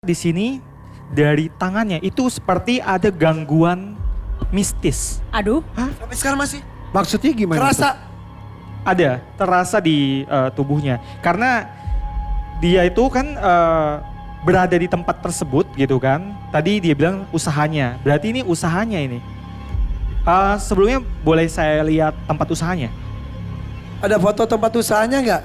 Di sini dari tangannya itu seperti ada gangguan mistis. Aduh. Hah? Sampai sekarang masih? Maksudnya gimana? Kerasa? Ada, terasa di tubuhnya. Karena dia itu kan berada di tempat tersebut gitu kan. Tadi dia bilang usahanya, berarti ini usahanya ini. Sebelumnya boleh saya lihat tempat usahanya? Ada foto tempat usahanya nggak?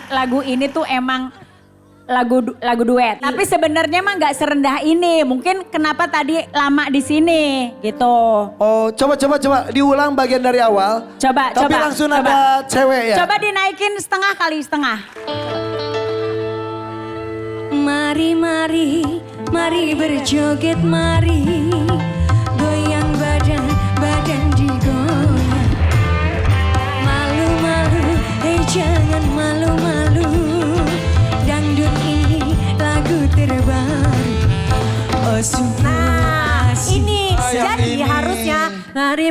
Lagu ini tuh emang lagu duet. Tapi sebenarnya mah nggak serendah ini. Mungkin kenapa tadi lama di sini gitu. Oh, coba diulang bagian dari awal. Coba. Tapi langsung ada cewek ya? Coba dinaikin setengah kali setengah. Mari, mari, mari berjoget, mari goyang badan, badan digoyang. Malu-malu, jangan malu-malu. Dangdut ini lagu terbaru. Oh sungguh asik. Ini jadi ini. harusnya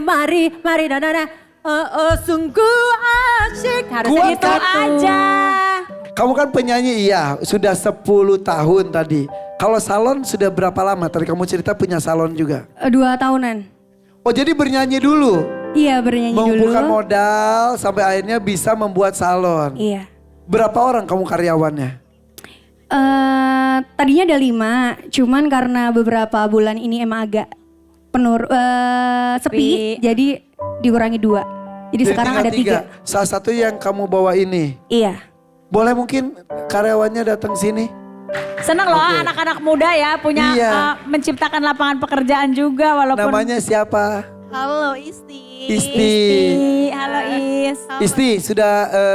mari dana. Oh sungguh asyik. Harusnya Kuat gitu kan? aja. Kamu kan penyanyi iya, sudah 10 tahun tadi. Kalau salon sudah berapa lama? Tadi kamu cerita punya salon juga. 2 tahunan. Oh jadi bernyanyi dulu? Iya bernyanyi Mengumpulkan dulu. modal sampai akhirnya bisa membuat salon. Iya. Berapa orang kamu karyawannya? Tadinya ada 5, cuman karena beberapa bulan ini emang agak sepi, jadi dikurangi 2. Jadi sekarang ada 3. Salah satu yang kamu bawa ini. Iya. Boleh mungkin karyawannya datang sini? Senang loh anak-anak muda ya punya Iya. menciptakan lapangan pekerjaan juga walaupun. Namanya siapa? Halo Isti. Isti. Halo Is. Isti, sudah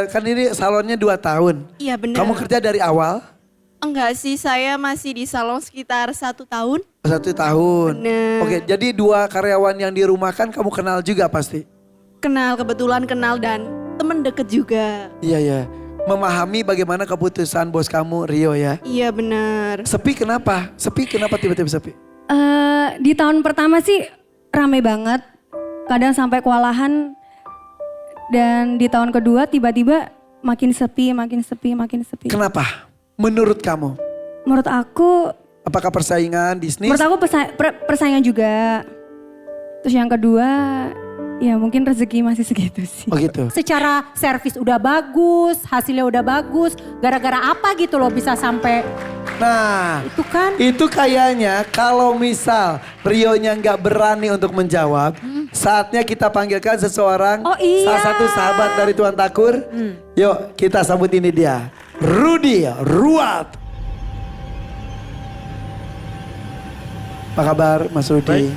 kan ini salonnya 2 tahun. Iya benar. Kamu kerja dari awal? Enggak sih, saya masih di salon sekitar 1 tahun. 1 tahun. Bener. Oke, jadi 2 karyawan yang dirumahkan kamu kenal juga pasti? Kebetulan kenal dan temen deket juga. Iya. Memahami bagaimana keputusan bos kamu Rio ya? Iya benar. Sepi kenapa? Sepi kenapa tiba-tiba sepi? Di tahun pertama sih rame banget, kadang sampai kewalahan. Dan di tahun kedua tiba-tiba makin sepi. Kenapa? Menurut kamu? Menurut aku, Apakah persaingan bisnis? persaingan juga. Terus yang kedua, ya mungkin rezeki masih segitu sih. Oh gitu. Secara servis udah bagus, hasilnya udah bagus. Gara-gara apa gitu loh bisa sampai Nah, itu kan? itu kayaknya kalau misal Rio-nya nggak berani untuk menjawab, saatnya kita panggilkan seseorang, Oh iya. salah satu sahabat dari Tuan Takur. Yuk kita sambut ini dia, Rudy Ruat. Apa kabar Mas Rudy? Baik.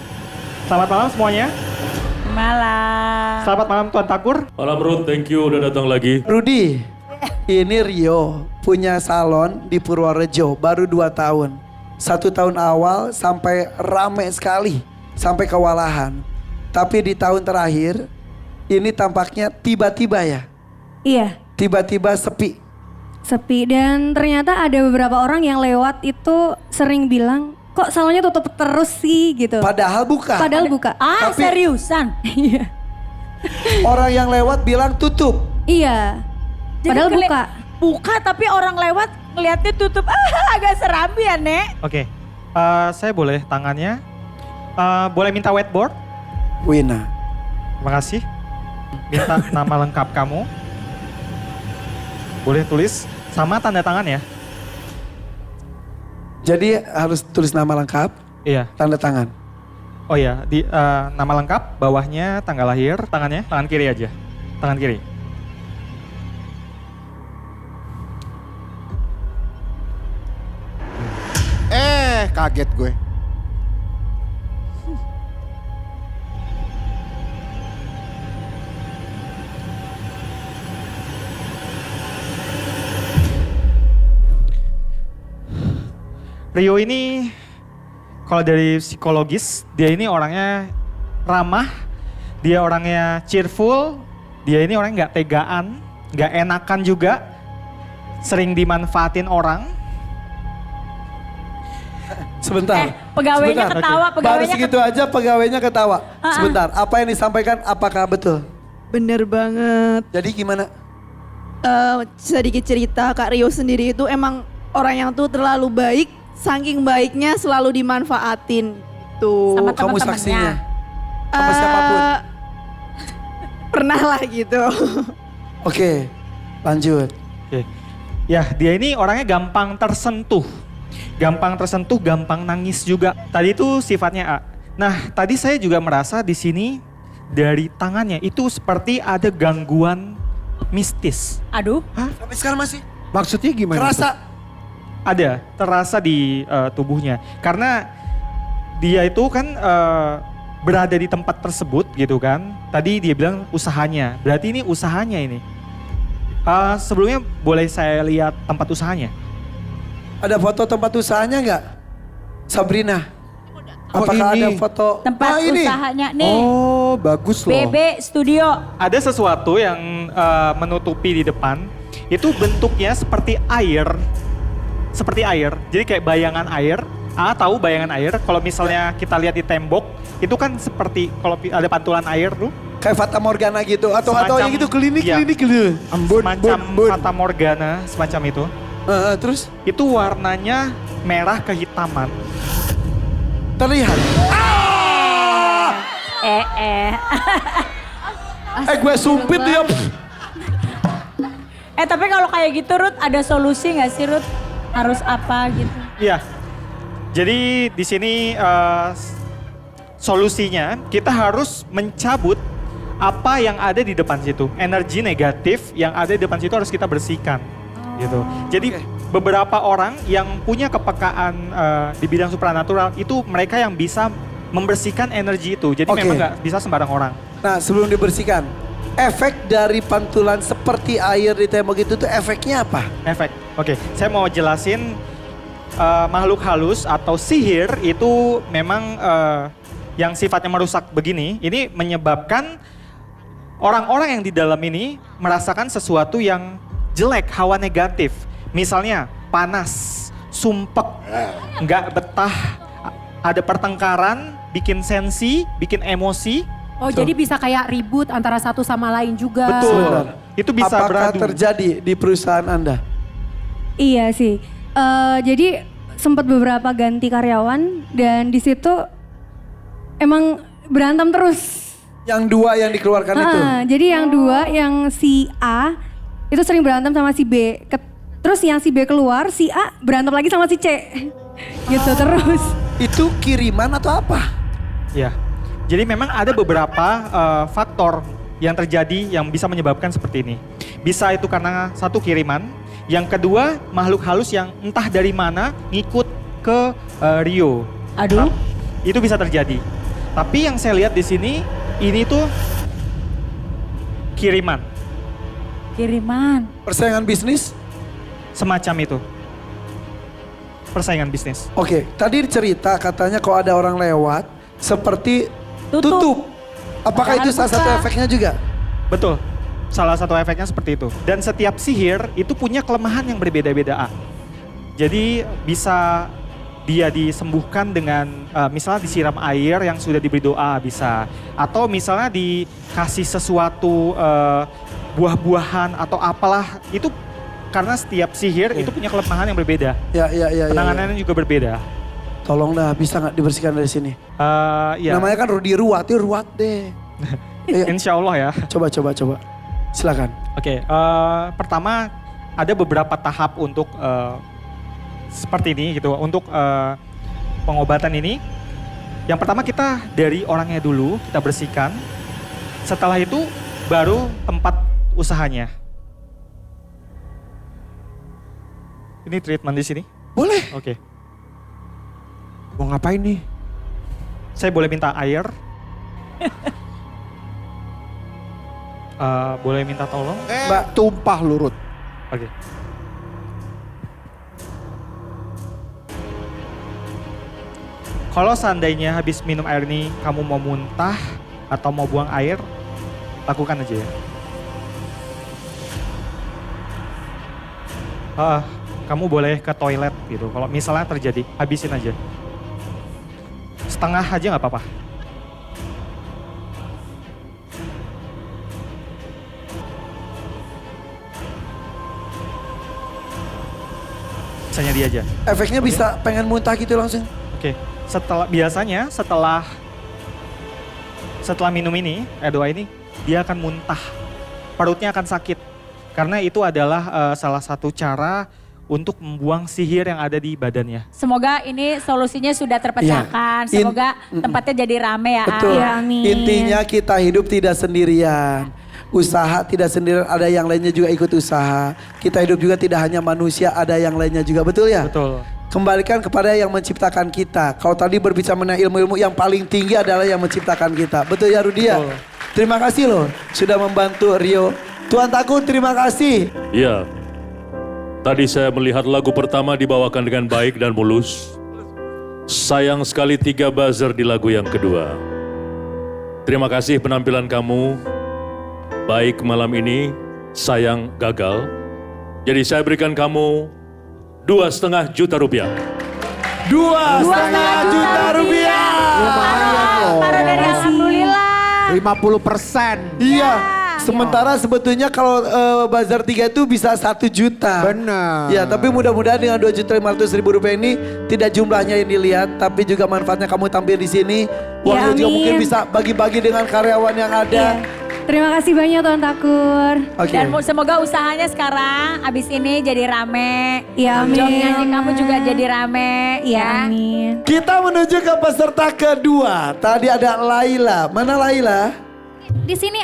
Selamat malam semuanya. Malam. Selamat malam Tuan Takur. Malam Ruth, thank you udah datang lagi. Rudy, ini Rio punya salon di Purworejo baru 2 tahun. 1 tahun awal sampai rame sekali, sampai kewalahan. Tapi di tahun terakhir ini tampaknya tiba-tiba ya, Iya, tiba-tiba sepi. sepi. Dan ternyata ada beberapa orang yang lewat itu sering bilang, kok salonnya tutup terus sih gitu. Padahal bukan. Padahal buka. Tapi- Seriusan? Iya. Orang yang lewat bilang tutup. Iya. Jadi Padahal buka. Buka tapi orang lewat ngeliatnya tutup. Agak seram ya Nek. Oke, saya boleh tangannya. Boleh minta whiteboard? Wina. Terima kasih. Minta nama lengkap kamu. Boleh tulis sama tanda tangan ya? Jadi harus tulis nama lengkap, Iya. tanda tangan. Oh iya, nama lengkap, bawahnya tanggal lahir, tangannya, tangan kiri aja. Tangan kiri. Kaget gue. Rio ini kalau dari psikologis, dia ini orangnya ramah, dia orangnya cheerful, dia ini orangnya nggak tegaan, nggak enakan juga, sering dimanfaatin orang. Sebentar. Pegawainya sebentar. ketawa, Baru pegawainya segitu aja pegawainya ketawa. Sebentar, apa yang disampaikan apakah betul? Bener banget. Jadi gimana? sedikit cerita, Kak Rio sendiri itu emang orang yang tuh terlalu baik, saking baiknya selalu dimanfaatin tuh. Sama Kamu teman-temannya. saksinya. Sama siapapun. Pernah lah gitu. Oke, lanjut. Oke. Ya, dia ini orangnya gampang tersentuh. Gampang tersentuh, gampang nangis juga. Tadi itu sifatnya A. Nah, tadi saya juga merasa di sini dari tangannya itu seperti ada gangguan mistis. Aduh, Sampai sekarang masih Maksudnya gimana? kerasa. Ada, terasa di tubuhnya. Karena dia itu kan berada di tempat tersebut gitu kan. Tadi dia bilang usahanya, berarti ini usahanya ini. Sebelumnya boleh saya lihat tempat usahanya? Ada foto tempat usahanya nggak? Sabrina. Oh, Apakah ini. ada foto? tempat Oh, ini. usahanya nih. Oh, bagus loh. BB Studio. Ada sesuatu yang menutupi di depan, itu bentuknya seperti air. Seperti air, jadi kayak bayangan air. Tahu bayangan air, kalau misalnya kita lihat di tembok, itu kan seperti kalau ada pantulan air tuh. Kayak Fata Morgana gitu atau Semacam- yang gitu klinik iya. gitu. Semacam Fata Morgana, semacam itu. Terus Itu warnanya merah kehitaman. terlihat. Gue sumpit dia. Tapi kalau kayak gitu Ruth ada solusi nggak sih Ruth? Harus apa gitu? Iya. Jadi di sini solusinya kita harus mencabut apa yang ada di depan situ. Energi negatif yang ada di depan situ harus kita bersihkan. Gitu. Jadi beberapa orang yang punya kepekaan di bidang supranatural itu mereka yang bisa membersihkan energi itu. Jadi Oke. memang nggak bisa sembarang orang. Nah sebelum dibersihkan, efek dari pantulan seperti air di tembok itu tuh efeknya apa? Efek. Oke, saya mau jelasin makhluk halus atau sihir itu memang yang sifatnya merusak begini. Ini menyebabkan orang-orang yang di dalam ini merasakan sesuatu yang jelek, hawa negatif. Misalnya panas, sumpek, nggak betah, ada pertengkaran, bikin sensi, bikin emosi. Oh jadi bisa kayak ribut antara satu sama lain juga. Betul. Sebentar. Itu bisa Apakah beradu. terjadi di perusahaan Anda? Iya sih. Jadi sempat beberapa ganti karyawan dan di situ emang berantem terus. Yang dua yang dikeluarkan itu? Jadi yang dua, yang si A itu sering berantem sama si B. Terus yang si B keluar, si A berantem lagi sama si C. Gitu terus. Itu kiriman atau apa? Ya, jadi memang ada beberapa faktor yang terjadi yang bisa menyebabkan seperti ini. Bisa itu karena satu kiriman, yang kedua makhluk halus yang entah dari mana ngikut ke Rio. Aduh. Itu bisa terjadi. Tapi yang saya lihat di sini, ini tuh kiriman, Kiriman. Persaingan bisnis? semacam itu. Persaingan bisnis. Oke, tadi cerita katanya kalau ada orang lewat seperti Tutup. tutup. Apakah itu Jangan salah satu buka. efeknya juga? Betul. Salah satu efeknya seperti itu. Dan setiap sihir itu punya kelemahan yang berbeda-beda. Jadi bisa dia disembuhkan dengan misalnya disiram air yang sudah diberi doa bisa. Atau misalnya dikasih sesuatu buah-buahan atau apalah. Itu karena setiap sihir itu punya kelemahan yang berbeda. Ya. Penanganannya juga berbeda. Tolong dah, bisa nggak dibersihkan dari sini? Ya. Namanya kan Rudi Ruwat, ya Ruwat deh. Ayo, Insya Allah ya. coba. Silakan. Oke, pertama ada beberapa tahap untuk seperti ini gitu, untuk pengobatan ini. Yang pertama kita dari orangnya dulu, kita bersihkan. Setelah itu baru tempat usahanya. Ini treatment di sini. Boleh. Oke, Mau ngapain nih? saya boleh minta air. Boleh minta tolong? Mbak. Tumpah lurut. Oke. Kalau seandainya habis minum air ini kamu mau muntah atau mau buang air, lakukan aja ya. Kamu boleh ke toilet gitu. Kalau misalnya terjadi, habisin aja. Setengah aja nggak apa-apa. Misalnya dia aja. Efeknya bisa pengen muntah gitu langsung. Oke, biasanya setelah minum ini, doa ini, dia akan muntah. Perutnya akan sakit. Karena itu adalah salah satu cara untuk membuang sihir yang ada di badannya. Semoga ini solusinya sudah terpecahkan. Iya. Semoga tempatnya jadi rame ya. Betul. Am. Ya, amin. Intinya kita hidup tidak sendirian. Usaha tidak sendirian, ada yang lainnya juga ikut usaha. Kita hidup juga tidak hanya manusia, ada yang lainnya juga. Betul ya? Betul. Kembalikan kepada yang menciptakan kita. Kalau tadi berbicara mengenai ilmu-ilmu, yang paling tinggi adalah yang menciptakan kita. Betul ya Rudia? Betul. Terima kasih loh sudah membantu Rio. Tuan Takut terima kasih. Iya. Tadi saya melihat lagu pertama dibawakan dengan baik dan mulus. Sayang sekali 3 buzzer di lagu yang kedua. Terima kasih penampilan kamu. Baik malam ini, sayang gagal. Jadi saya berikan kamu 2,5 juta rupiah. 2,5 juta rupiah. Taruh dari alhamdulillah. 50%. Iya. Sementara sebetulnya kalau bazar 3 itu bisa 1 juta. Benar. Ya, tapi mudah-mudahan dengan 2.500.000 rupiah ini tidak jumlahnya yang dilihat, tapi juga manfaatnya kamu tampil di sini. Uangnya juga amin. mungkin bisa bagi-bagi dengan karyawan yang ada. Terima kasih banyak Tuan Takur. Oke. Dan semoga usahanya sekarang abis ini jadi rame. Ya, amin. Job nyanyi kamu juga jadi rame ya. Amin. Kita menuju ke peserta kedua. Tadi ada Laila. Mana Laila? Di sini